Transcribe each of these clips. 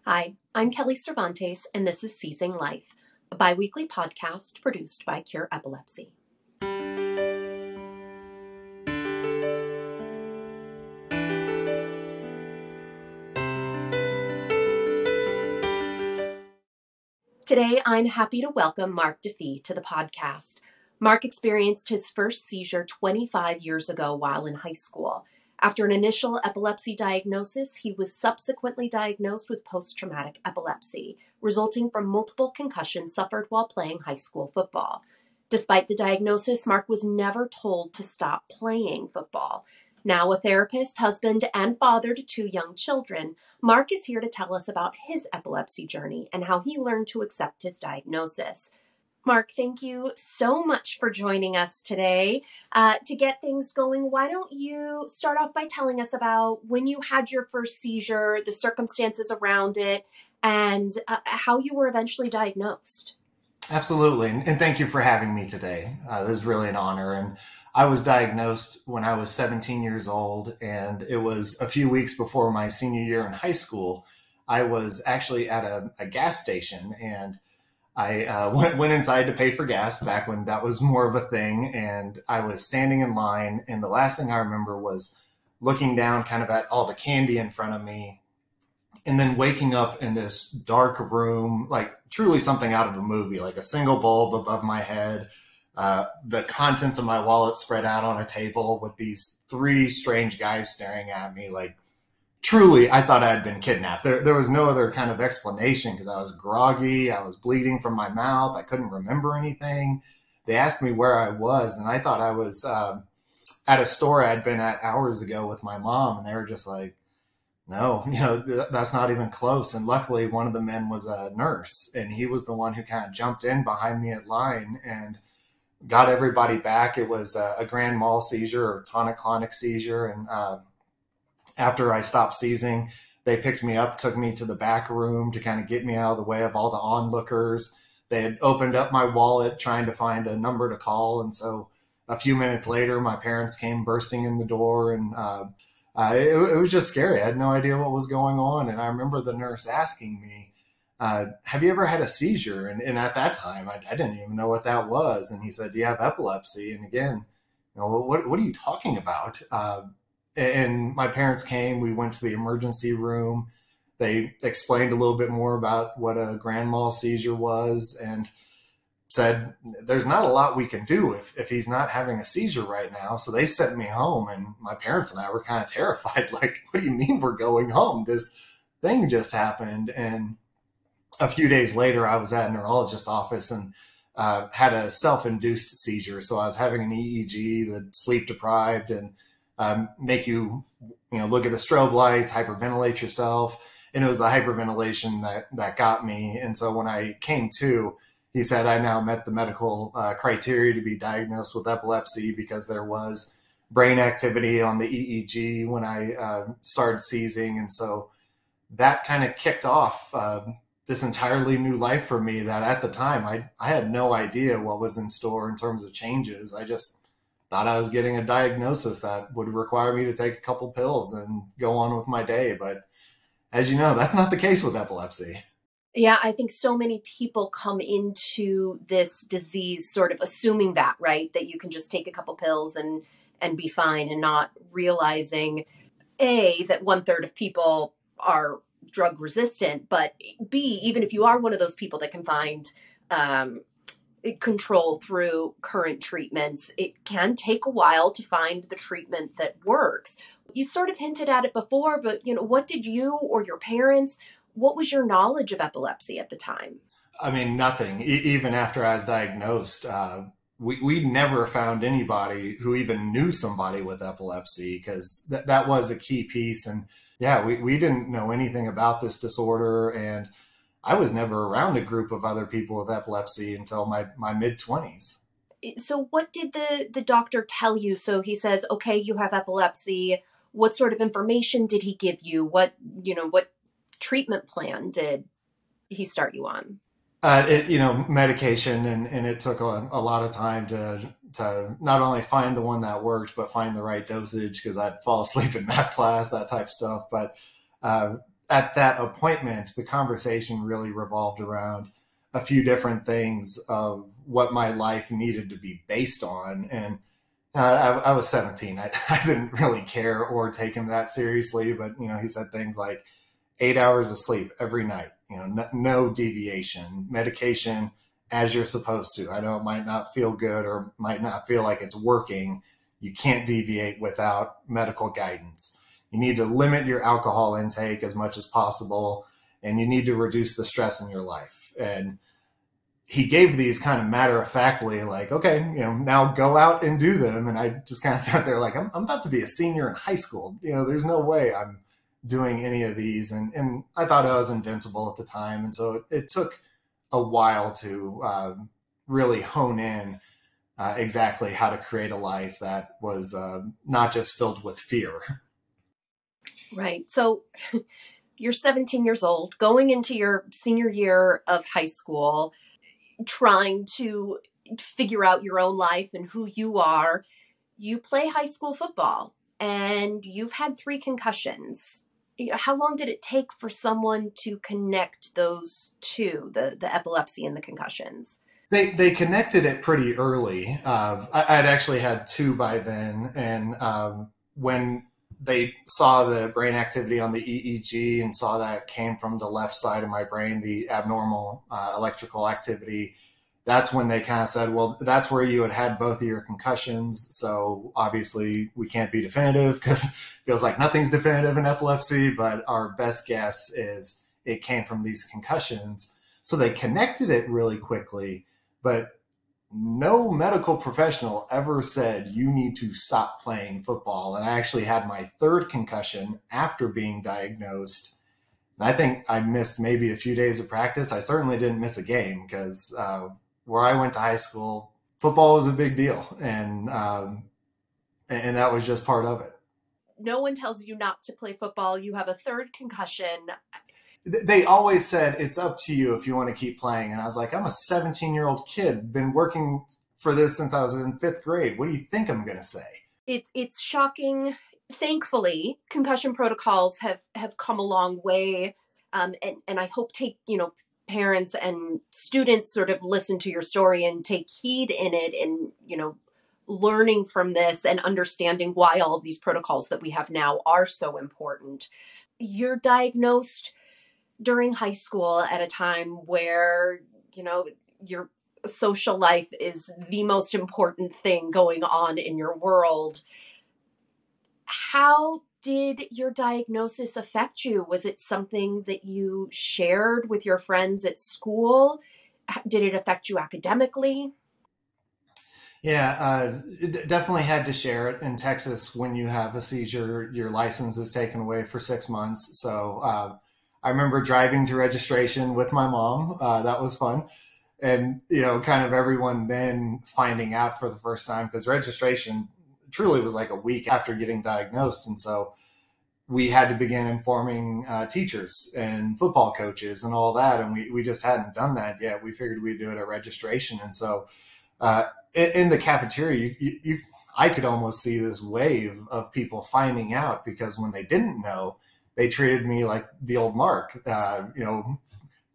Hi, I'm Kelly Cervantes, and this is Seizing Life, a biweekly podcast produced by Cure Epilepsy. Today, I'm happy to welcome Mark DeFee to the podcast. Mark experienced his first seizure 25 years ago while in high school. After an initial epilepsy diagnosis, he was subsequently diagnosed with post-traumatic epilepsy, resulting from multiple concussions suffered while playing high school football. Despite the diagnosis, Mark was never told to stop playing football. Now a therapist, husband, and father to two young children, Mark is here to tell us about his epilepsy journey and how he learned to accept his diagnosis. Mark, thank you so much for joining us today. To get things going, why don't you start off by telling us about when you had your first seizure, the circumstances around it, and how you were eventually diagnosed? Absolutely. And thank you for having me today. This is really an honor. And I was diagnosed when I was 17 years old, and it was a few weeks before my senior year in high school. I was actually at a gas station, and I went inside to pay for gas back when that was more of a thing. And I was standing in line, and the last thing I remember was looking down kind of at all the candy in front of me, and then waking up in this dark room, like truly something out of a movie, like a single bulb above my head, the contents of my wallet spread out on a table with these three strange guys staring at me. Like, truly, I thought I had been kidnapped. There was no other kind of explanation because I was groggy. I was bleeding from my mouth. I couldn't remember anything. They asked me where I was, and I thought I was at a store I'd been at hours ago with my mom, and they were just like, no, that's not even close. And luckily, one of the men was a nurse, and he was the one who kind of jumped in behind me at line and got everybody back. It was a grand mal seizure or tonic-clonic seizure. And after I stopped seizing, they picked me up, took me to the back room to kind of get me out of the way of all the onlookers. They had opened up my wallet trying to find a number to call. And so a few minutes later, my parents came bursting in the door, and it was just scary. I had no idea what was going on. And I remember the nurse asking me, have you ever had a seizure? And at that time, I didn't even know what that was. And he said, do you have epilepsy? And again, what are you talking about? And my parents came, we went to the emergency room. They explained a little bit more about what a grand mal seizure was and said, there's not a lot we can do if he's not having a seizure right now. So they sent me home, and my parents and I were kind of terrified. Like, what do you mean we're going home? This thing just happened. And a few days later, I was at a neurologist's office and had a self-induced seizure. So I was having an EEG that sleep deprived and make you look at the strobe lights, hyperventilate yourself. And it was the hyperventilation that got me. And so when I came to, he said I now met the medical criteria to be diagnosed with epilepsy because there was brain activity on the EEG when I started seizing. And so that kind of kicked off this entirely new life for me that at the time I had no idea what was in store in terms of changes. I just thought I was getting a diagnosis that would require me to take a couple pills and go on with my day. But as you know, that's not the case with epilepsy. Yeah, I think so many people come into this disease sort of assuming that, right? That you can just take a couple pills and be fine, and not realizing, A, that 1/3 of people are drug resistant, but B, even if you are one of those people that can find control through current treatments, it can take a while to find the treatment that works. You sort of hinted at it before, but what did you or your parents, what was your knowledge of epilepsy at the time? I mean, nothing. Even after I was diagnosed, we never found anybody who even knew somebody with epilepsy, because that was a key piece. And yeah, we didn't know anything about this disorder. And I was never around a group of other people with epilepsy until my mid-20s. So what did the doctor tell you? So he says, okay, you have epilepsy. What sort of information did he give you? What treatment plan did he start you on? Medication, and it took a lot of time to not only find the one that worked, but find the right dosage, because I'd fall asleep in math class, that type of stuff. But at that appointment, the conversation really revolved around a few different things of what my life needed to be based on. And I was 17. I didn't really care or take him that seriously, but, he said things like 8 hours of sleep every night, no deviation, medication as you're supposed to. I know it might not feel good or might not feel like it's working. You can't deviate without medical guidance. You need to limit your alcohol intake as much as possible, and you need to reduce the stress in your life. And he gave these kind of matter-of-factly, like, okay, now go out and do them. And I just kind of sat there like, I'm about to be a senior in high school. There's no way I'm doing any of these. And I thought I was invincible at the time. And so it took a while to really hone in exactly how to create a life that was not just filled with fear. Right. So you're 17 years old, going into your senior year of high school, trying to figure out your own life and who you are. You play high school football and you've had 3 concussions. How long did it take for someone to connect those two, the epilepsy and the concussions? They connected it pretty early. I'd actually had 2 by then. And when they saw the brain activity on the EEG and saw that came from the left side of my brain, the abnormal electrical activity, that's when they kind of said, well, that's where you had both of your concussions. So obviously we can't be definitive because it feels like nothing's definitive in epilepsy, but our best guess is it came from these concussions. So they connected it really quickly, but no medical professional ever said you need to stop playing football. And I actually had my 3rd concussion after being diagnosed. And I think I missed maybe a few days of practice. I certainly didn't miss a game because where I went to high school, football was a big deal. And that was just part of it. No one tells you not to play football. You have a 3rd concussion. They always said, it's up to you if you want to keep playing. And I was like, I'm a 17-year-old kid, been working for this since I was in 5th grade. What do you think I'm going to say? It's shocking. Thankfully, concussion protocols have come a long way. And I hope parents and students sort of listen to your story and take heed in it and, learning from this and understanding why all of these protocols that we have now are so important. You're diagnosed during high school at a time where, your social life is the most important thing going on in your world. How did your diagnosis affect you? Was it something that you shared with your friends at school? Did it affect you academically? Yeah, definitely had to share it. In Texas, when you have a seizure, your license is taken away for 6 months. So I remember driving to registration with my mom. That was fun. And, kind of everyone then finding out for the first time, because registration truly was like a week after getting diagnosed. And so we had to begin informing teachers and football coaches and all that. And we just hadn't done that yet. We figured we'd do it at registration. And so in the cafeteria, I could almost see this wave of people finding out, because when they didn't know, they treated me like the old Mark,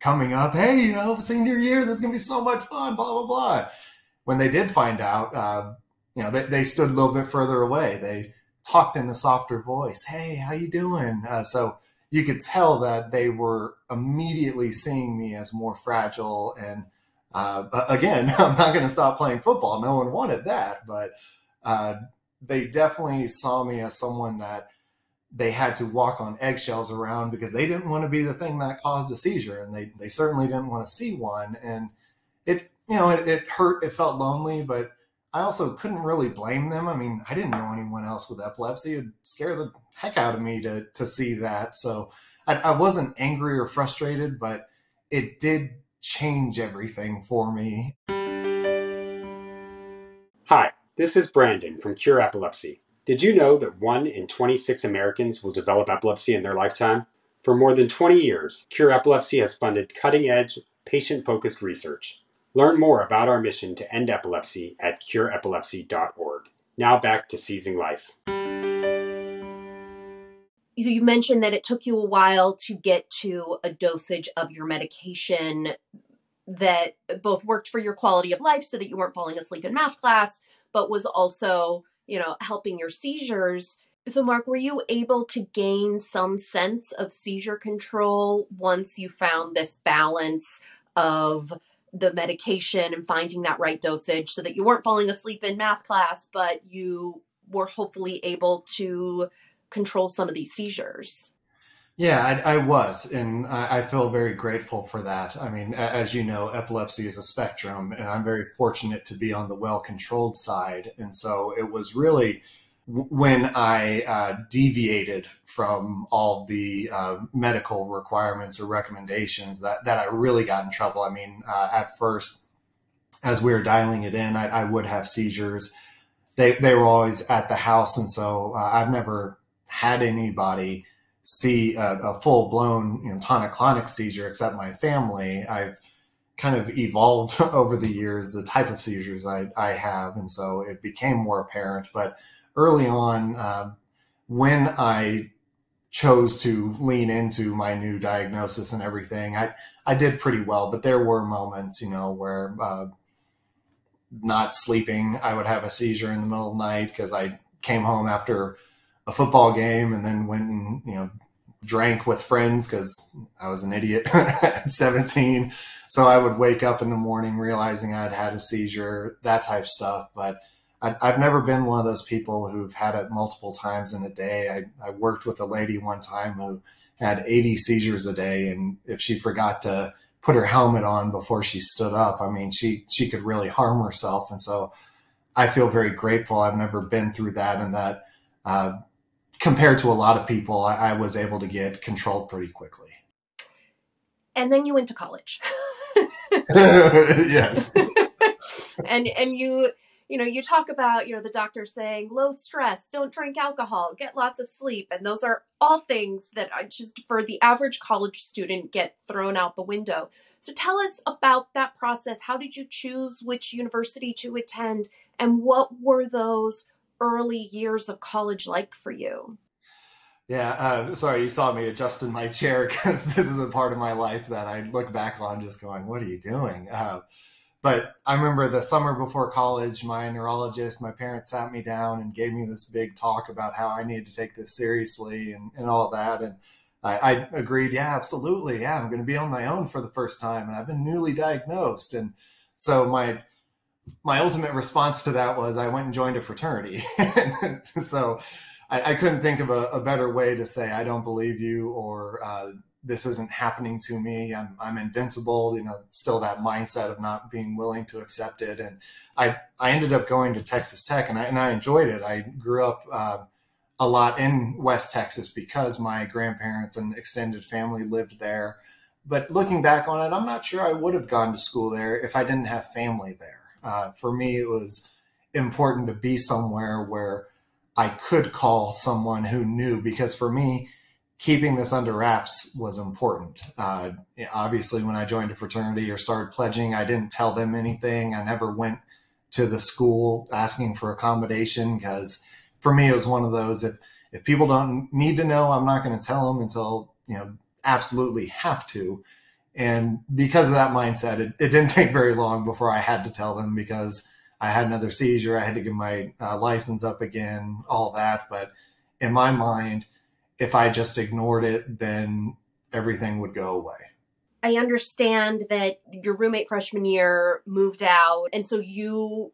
coming up, hey, senior year, this is going to be so much fun, blah, blah, blah. When they did find out, they stood a little bit further away. They talked in a softer voice. Hey, how you doing? So you could tell that they were immediately seeing me as more fragile. And again, I'm not going to stop playing football. No one wanted that. But they definitely saw me as someone that they had to walk on eggshells around, because they didn't want to be the thing that caused a seizure. And they certainly didn't want to see one. And it hurt. It felt lonely, but I also couldn't really blame them. I mean, I didn't know anyone else with epilepsy. It'd scare the heck out of me to see that. So I wasn't angry or frustrated, but it did change everything for me. Hi, this is Brandon from Cure Epilepsy. Did you know that 1 in 26 Americans will develop epilepsy in their lifetime? For more than 20 years, Cure Epilepsy has funded cutting-edge, patient-focused research. Learn more about our mission to end epilepsy at cureepilepsy.org. Now back to Seizing Life. you mentioned that it took you a while to get to a dosage of your medication that both worked for your quality of life so that you weren't falling asleep in math class, but was also, helping your seizures. So, Mark, were you able to gain some sense of seizure control once you found this balance of the medication and finding that right dosage so that you weren't falling asleep in math class, but you were hopefully able to control some of these seizures? Yeah, I was, and I feel very grateful for that. I mean, as you know, epilepsy is a spectrum, and I'm very fortunate to be on the well-controlled side. And so it was really when I deviated from all the medical requirements or recommendations that I really got in trouble. I mean, at first, as we were dialing it in, I would have seizures. They were always at the house, and so I've never had anybody see a full blown tonic-clonic seizure except my family. I've kind of evolved over the years the type of seizures I have, and so it became more apparent. But early on, when I chose to lean into my new diagnosis and everything, I did pretty well. But there were moments, where not sleeping, I would have a seizure in the middle of the night because I came home after a football game and then went and, drank with friends because I was an idiot at 17. So I would wake up in the morning realizing I'd had a seizure, that type of stuff. But I've never been one of those people who've had it multiple times in a day. I worked with a lady one time who had 80 seizures a day. And if she forgot to put her helmet on before she stood up, I mean, she could really harm herself. And so I feel very grateful. I've never been through that, and that compared to a lot of people, I was able to get controlled pretty quickly. And then you went to college. Yes. And you talk about, the doctor saying low stress, don't drink alcohol, get lots of sleep. And those are all things that are just for the average college student get thrown out the window. So tell us about that process. How did you choose which university to attend? And what were those early years of college like for you? Yeah, sorry, you saw me adjusting my chair because this is a part of my life that I look back on just going, what are you doing? But I remember the summer before college, my neurologist, my parents sat me down and gave me this big talk about how I needed to take this seriously and all that. And I agreed, yeah, absolutely. Yeah, I'm going to be on my own for the first time. And I've been newly diagnosed. And so my ultimate response to that was I went and joined a fraternity. So I couldn't think of a better way to say, I don't believe you, or this isn't happening to me. I'm invincible, still that mindset of not being willing to accept it. And I ended up going to Texas Tech, and I enjoyed it. I grew up a lot in West Texas because my grandparents and extended family lived there. But looking back on it, I'm not sure I would have gone to school there if I didn't have family there. For me, it was important to be somewhere where I could call someone who knew, because for me, keeping this under wraps was important. Obviously, when I joined a fraternity or started pledging, I didn't tell them anything. I never went to the school asking for accommodation, because for me, it was one of those, if people don't need to know, I'm not going to tell them until, absolutely have to. And because of that mindset, it didn't take very long before I had to tell them, because I had another seizure. I had to get my license up again, all that. But in my mind, if I just ignored it, then everything would go away. I understand that your roommate freshman year moved out. And so you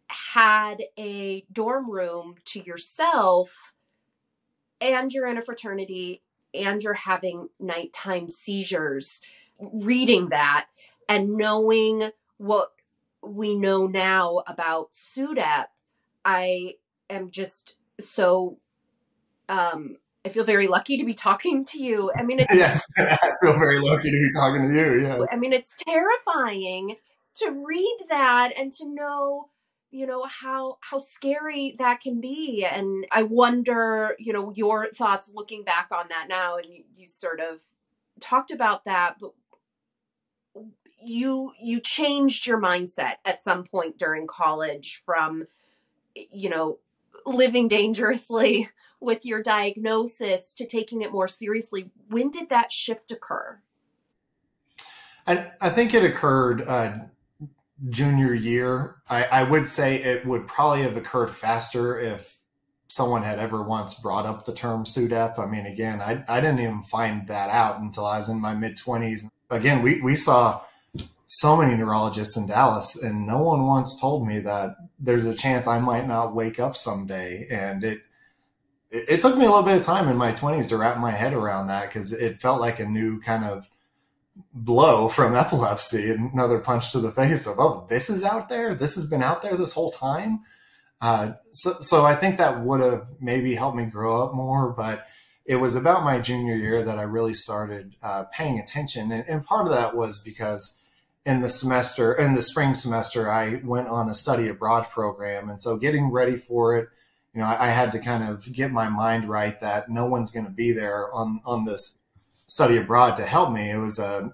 had a dorm room to yourself, and you're in a fraternity, and you're having nighttime seizures. Reading that and knowing what we know now about SUDEP, I am just so, I feel very lucky to be talking to you. I mean, yes, I feel very lucky to be talking to you. Yes. I mean, it's terrifying to read that and to know, how scary that can be. And I wonder, your thoughts looking back on that now, and you sort of talked about that, but you changed your mindset at some point during college from, living dangerously with your diagnosis to taking it more seriously. When did that shift occur? I think it occurred junior year. I would say it would probably have occurred faster if someone had ever once brought up the term SUDEP. I mean, again, I didn't even find that out until I was in my mid-20s. Again, we saw so many neurologists in Dallas, and no one once told me that there's a chance I might not wake up someday. And it took me a little bit of time in my 20s to wrap my head around that, because it felt like a new kind of blow from epilepsy, another punch to the face of, oh, this is out there. This has been out there this whole time. So I think that would have maybe helped me grow up more, but it was about my junior year that I really started paying attention. And part of that was because in the spring semester, I went on a study abroad program. And so getting ready for it, I had to kind of get my mind right that no one's going to be there on this study abroad to help me. It was a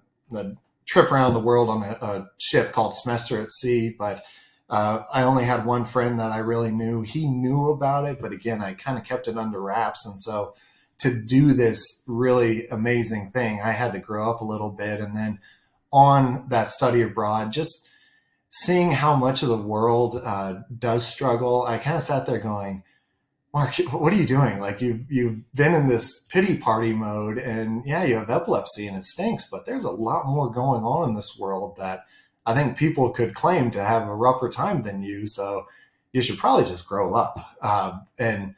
trip around the world on a ship called Semester at Sea, but I only had one friend that I really knew. He knew about it, but again, I kind of kept it under wraps. And so to do this really amazing thing, I had to grow up a little bit. And then on that study abroad, just seeing how much of the world does struggle, I kind of sat there going, Mark, what are you doing? Like you've been in this pity party mode, and yeah, you have epilepsy and it stinks, but there's a lot more going on in this world that I think people could claim to have a rougher time than you. So you should probably just grow up. And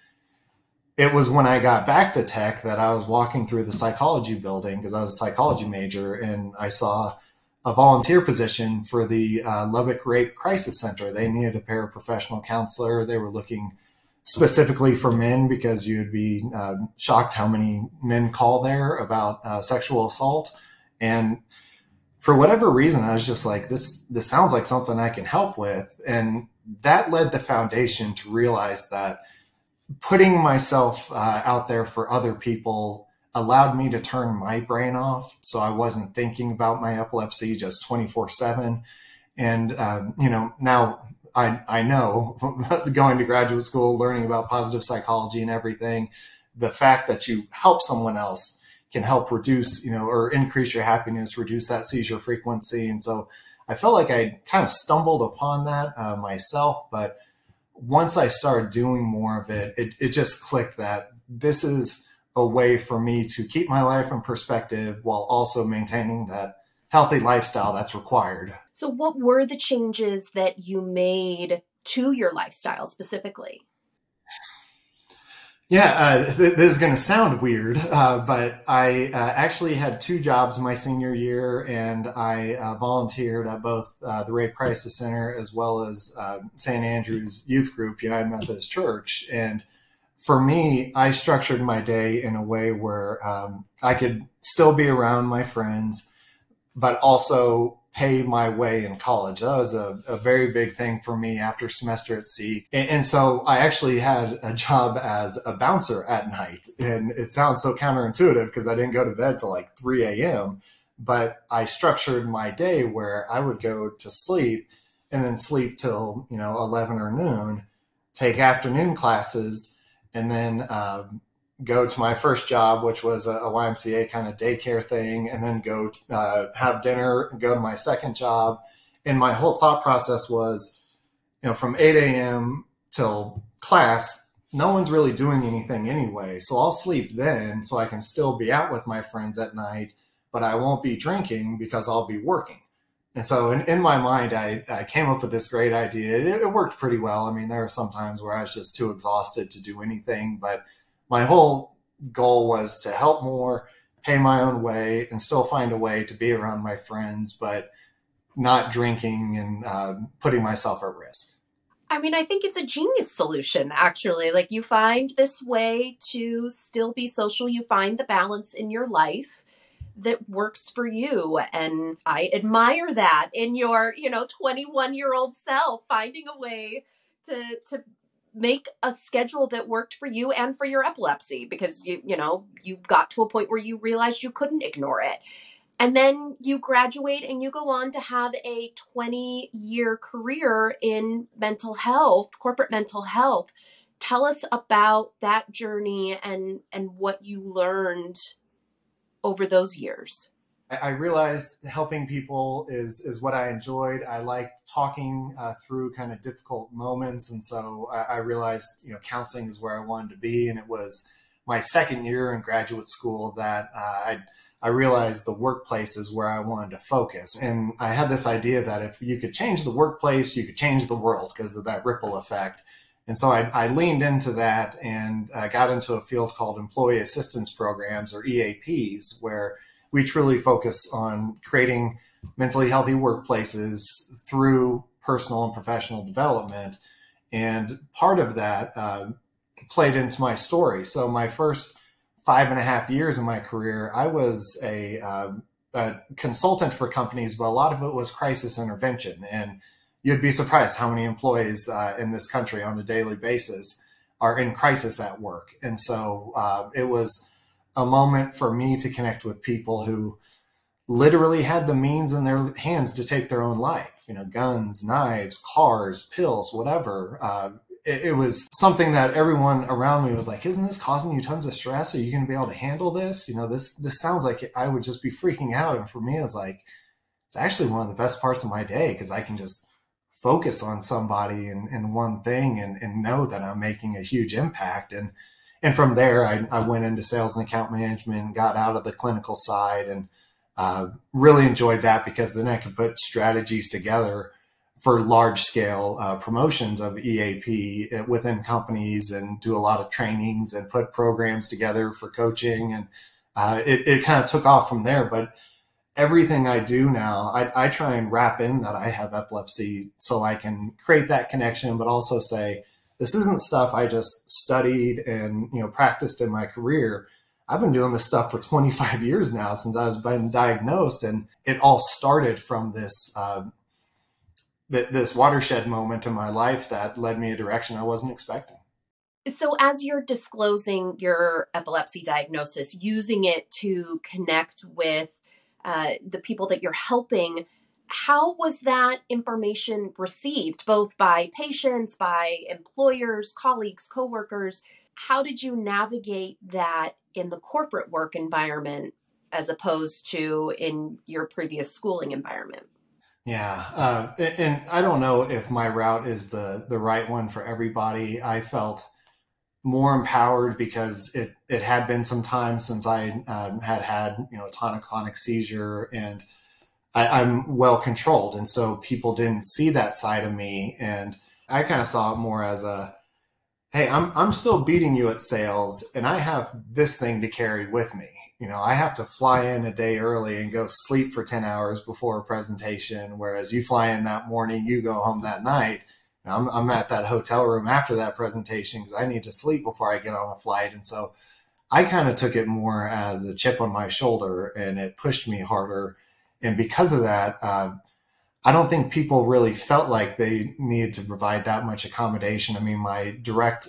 it was when I got back to tech that I was walking through the psychology building, because I was a psychology major, and I saw a volunteer position for the Lubbock Rape Crisis Center. They needed a paraprofessional counselor. They were looking specifically for men, because you'd be shocked how many men call there about sexual assault. And for whatever reason, I was just like, this sounds like something I can help with. And that led the foundation to realize that putting myself out there for other people allowed me to turn my brain off. So I wasn't thinking about my epilepsy just 24/7. And, now I know going to graduate school, learning about positive psychology and everything, the fact that you help someone else can help reduce, or increase your happiness, reduce that seizure frequency. And so I felt like I kind of stumbled upon that myself. But once I started doing more of it, it just clicked that this is a way for me to keep my life in perspective while also maintaining that healthy lifestyle that's required. So what were the changes that you made to your lifestyle specifically? Yeah, this is going to sound weird, but I actually had 2 jobs my senior year, and I volunteered at both the Rape Crisis Center as well as St. Andrew's Youth Group, United Methodist Church. And for me, I structured my day in a way where I could still be around my friends, but also pay my way in college. That was a very big thing for me after Semester at Sea. And so I actually had a job as a bouncer at night. And it sounds so counterintuitive because I didn't go to bed till like 3 a.m. But I structured my day where I would go to sleep and then sleep till, 11 or noon, take afternoon classes, and then go to my first job, which was a YMCA kind of daycare thing, and then go have dinner and go to my second job. And my whole thought process was, from 8 a.m. till class, no one's really doing anything anyway. So I'll sleep then so I can still be out with my friends at night, but I won't be drinking because I'll be working. And so in my mind, I came up with this great idea. It worked pretty well. I mean, there were some times where I was just too exhausted to do anything, but my whole goal was to help more, pay my own way, and still find a way to be around my friends, but not drinking and putting myself at risk. I mean, I think it's a genius solution, actually. Like, you find this way to still be social. You find the balance in your life that works for you. And I admire that in your, 21-year-old self, finding a way to make a schedule that worked for you and for your epilepsy, because you got to a point where you realized you couldn't ignore it. And then you graduate and you go on to have a 20-year career in mental health, corporate mental health. tell us about that journey and what you learned over those years. I realized helping people is what I enjoyed. I liked talking through kind of difficult moments. And so I realized, counseling is where I wanted to be. And it was my second year in graduate school that I realized the workplace is where I wanted to focus. And I had this idea that if you could change the workplace, you could change the world because of that ripple effect. And so I leaned into that and got into a field called employee assistance programs, or EAPs, where we truly focus on creating mentally healthy workplaces through personal and professional development. And part of that played into my story. So my first 5.5 years in my career, I was a consultant for companies, but a lot of it was crisis intervention. And you'd be surprised how many employees in this country on a daily basis are in crisis at work. And so it was a moment for me to connect with people who literally had the means in their hands to take their own life, guns, knives, cars, pills, whatever. It was something that everyone around me was like, isn't this causing you tons of stress? Are you going to be able to handle this? This sounds like I would just be freaking out. And for me, I was like, it's actually one of the best parts of my day because I can just focus on somebody and one thing and know that I'm making a huge impact. And from there, I went into sales and account management, got out of the clinical side, and really enjoyed that because then I could put strategies together for large scale promotions of EAP within companies and do a lot of trainings and put programs together for coaching. And it kind of took off from there. But everything I do now, I try and wrap in that I have epilepsy so I can create that connection, but also say, this isn't stuff I just studied and practiced in my career. I've been doing this stuff for 25 years now since I was been diagnosed, and it all started from this this watershed moment in my life that led me a direction I wasn't expecting. So as you're disclosing your epilepsy diagnosis, using it to connect with the people that you're helping, how was that information received, both by patients, by employers, colleagues, coworkers? How did you navigate that in the corporate work environment as opposed to in your previous schooling environment? Yeah. And I don't know if my route is the right one for everybody. I felt more empowered because it had been some time since I had a tonic-clonic seizure, and I'm well controlled. And so people didn't see that side of me. And I kind of saw it more as hey, I'm still beating you at sales and I have this thing to carry with me. I have to fly in a day early and go sleep for 10 hours before a presentation. Whereas you fly in that morning, you go home that night. I'm at that hotel room after that presentation because I need to sleep before I get on a flight. And so I kind of took it more as a chip on my shoulder, and it pushed me harder. And because of that, I don't think people really felt like they needed to provide that much accommodation. I mean, my direct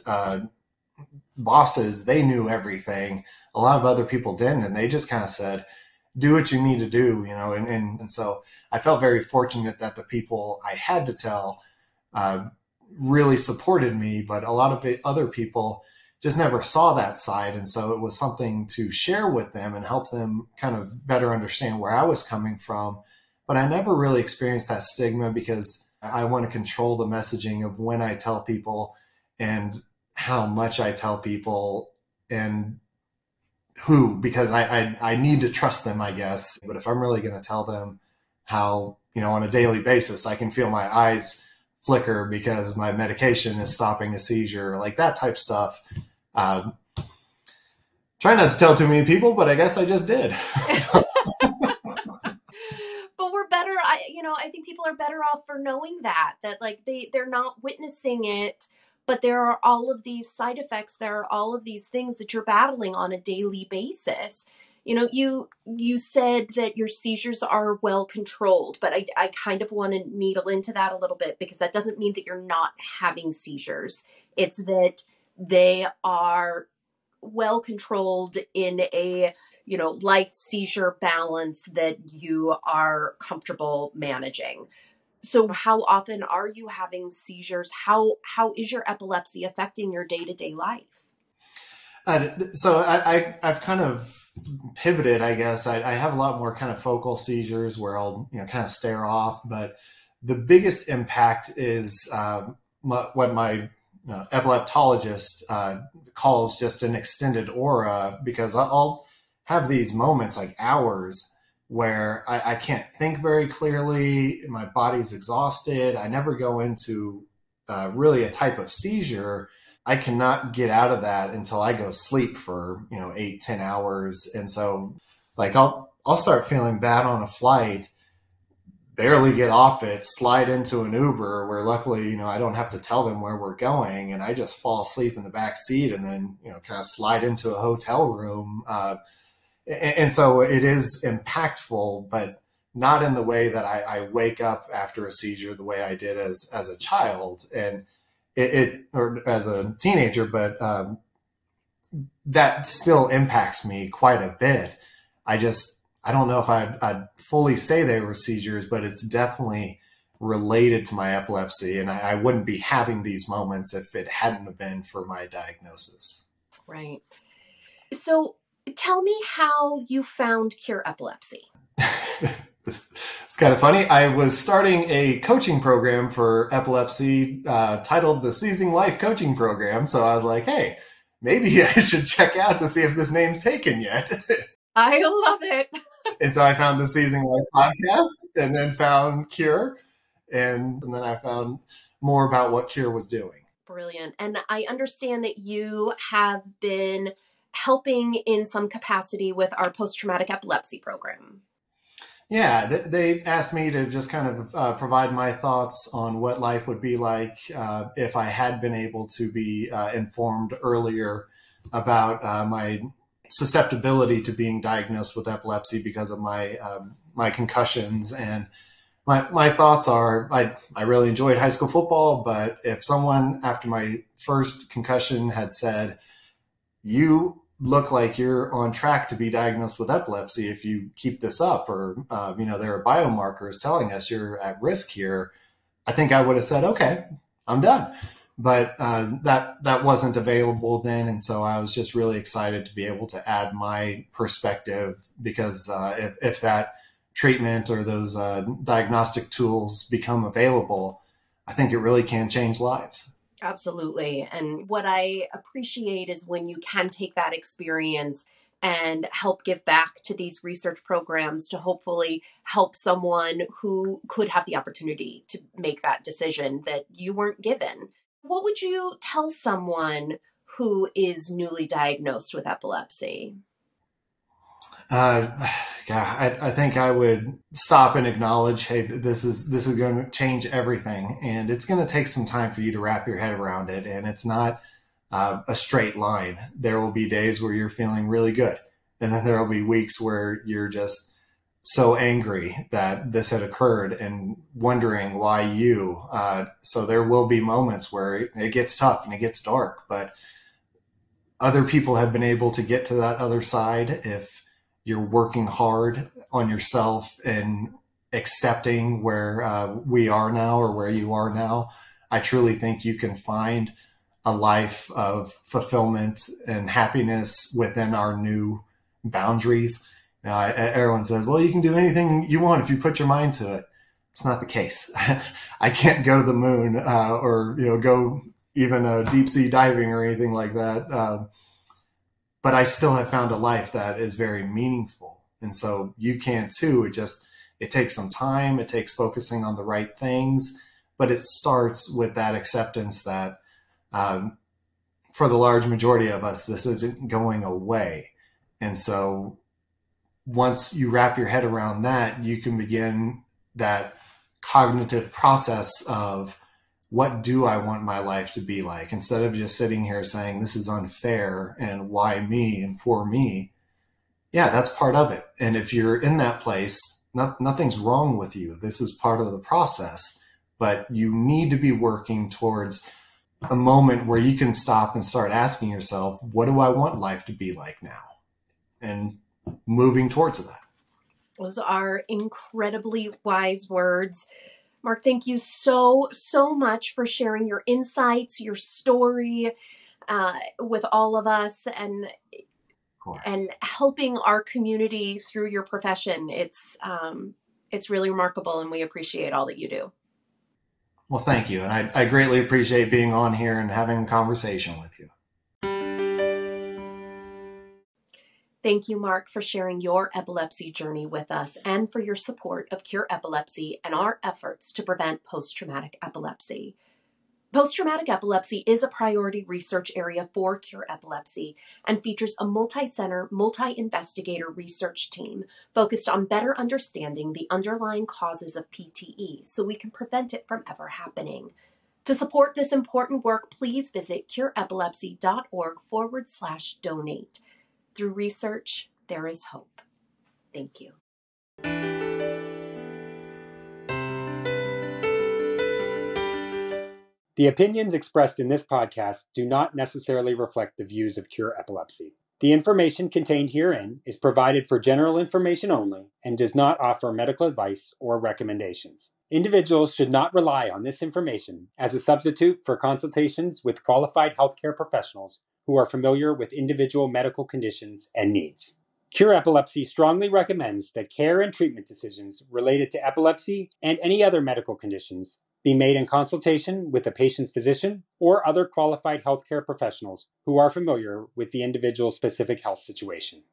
bosses, they knew everything. A lot of other people didn't, and they just kind of said, do what you need to do, and so I felt very fortunate that the people I had to tell really supported me, but a lot of other people just never saw that side. And so it was something to share with them and help them kind of better understand where I was coming from. But I never really experienced that stigma because I want to control the messaging of when I tell people and how much I tell people and who, because I need to trust them, I guess. But if I'm really going to tell them how, on a daily basis, I can feel my eyes flicker because my medication is stopping a seizure, like that type stuff. Try not to tell too many people, but I guess I just did. But we're better. I think people are better off for knowing that like they're not witnessing it, but there are all of these side effects. There are all of these things that you're battling on a daily basis. You said that your seizures are well controlled, but I kind of want to needle into that a little bit because that doesn't mean that you're not having seizures. It's that they are well controlled in a, life seizure balance that you are comfortable managing. So how often are you having seizures? How is your epilepsy affecting your day-to-day life? I've kind of pivoted, I guess. I have a lot more kind of focal seizures where I'll, kind of stare off. But the biggest impact is what my epileptologist calls just an extended aura, because I'll have these moments, like hours, where I can't think very clearly. My body's exhausted. I never go into really a type of seizure. I cannot get out of that until I go sleep for, 8, 10 hours. And so like I'll start feeling bad on a flight, barely get off it, slide into an Uber where luckily, I don't have to tell them where we're going. And I just fall asleep in the back seat and then, kind of slide into a hotel room. And so it is impactful, but not in the way that I wake up after a seizure the way I did as a child. And or as a teenager, but that still impacts me quite a bit. I don't know if I'd fully say they were seizures, but it's definitely related to my epilepsy. And I wouldn't be having these moments if it hadn't have been for my diagnosis. Right. So tell me how you found Cure Epilepsy. It's kind of funny. I was starting a coaching program for epilepsy titled the Seizing Life Coaching Program. So I was like, hey, maybe I should check out to see if this name's taken yet. I love it. And so I found the Seizing Life podcast and then found Cure. And then I found more about what Cure was doing. Brilliant. And I understand that you have been helping in some capacity with our post-traumatic epilepsy program. Yeah, they asked me to just kind of provide my thoughts on what life would be like if I had been able to be informed earlier about my susceptibility to being diagnosed with epilepsy because of my concussions. And my thoughts are, I really enjoyed high school football, but if someone after my first concussion had said, you look like you're on track to be diagnosed with epilepsy if you keep this up, or, there are biomarkers telling us you're at risk here, I think I would have said, okay, I'm done. But that wasn't available then. And so I was just really excited to be able to add my perspective, because if that treatment or those diagnostic tools become available, I think it really can change lives. Absolutely. And what I appreciate is when you can take that experience and help give back to these research programs to hopefully help someone who could have the opportunity to make that decision that you weren't given. What would you tell someone who is newly diagnosed with epilepsy? I think I would stop and acknowledge, hey, this is going to change everything, and it's going to take some time for you to wrap your head around it. And it's not a straight line. There will be days where you're feeling really good, and then there will be weeks where you're just so angry that this had occurred and wondering why you. So there will be moments where it gets tough and it gets dark, but other people have been able to get to that other side if you're working hard on yourself and accepting where we are now or where you are now. I truly think you can find a life of fulfillment and happiness within our new boundaries. Everyone says, well, you can do anything you want if you put your mind to it. It's not the case. I can't go to the moon or go even deep sea diving or anything like that. But I still have found a life that is very meaningful. And so you can too. It takes some time. It takes focusing on the right things. But it starts with that acceptance that for the large majority of us, this isn't going away. And so once you wrap your head around that, you can begin that cognitive process of, what do I want my life to be like? Instead of just sitting here saying, this is unfair and why me and poor me. Yeah, that's part of it. And if you're in that place, nothing's wrong with you. This is part of the process, but you need to be working towards a moment where you can stop and start asking yourself, what do I want life to be like now? And moving towards that. Those are incredibly wise words. Mark, thank you so much for sharing your insights, your story with all of us, and helping our community through your profession. It's really remarkable, and we appreciate all that you do. Well, thank you. And I greatly appreciate being on here and having a conversation with you. Thank you, Mark, for sharing your epilepsy journey with us and for your support of Cure Epilepsy and our efforts to prevent post-traumatic epilepsy. Post-traumatic epilepsy is a priority research area for Cure Epilepsy and features a multi-center, multi-investigator research team focused on better understanding the underlying causes of PTE so we can prevent it from ever happening. To support this important work, please visit cureepilepsy.org/donate. Through research, there is hope. Thank you. The opinions expressed in this podcast do not necessarily reflect the views of Cure Epilepsy. The information contained herein is provided for general information only and does not offer medical advice or recommendations. Individuals should not rely on this information as a substitute for consultations with qualified healthcare professionals who are familiar with individual medical conditions and needs. Cure Epilepsy strongly recommends that care and treatment decisions related to epilepsy and any other medical conditions be made in consultation with the patient's physician or other qualified healthcare professionals who are familiar with the individual's specific health situation.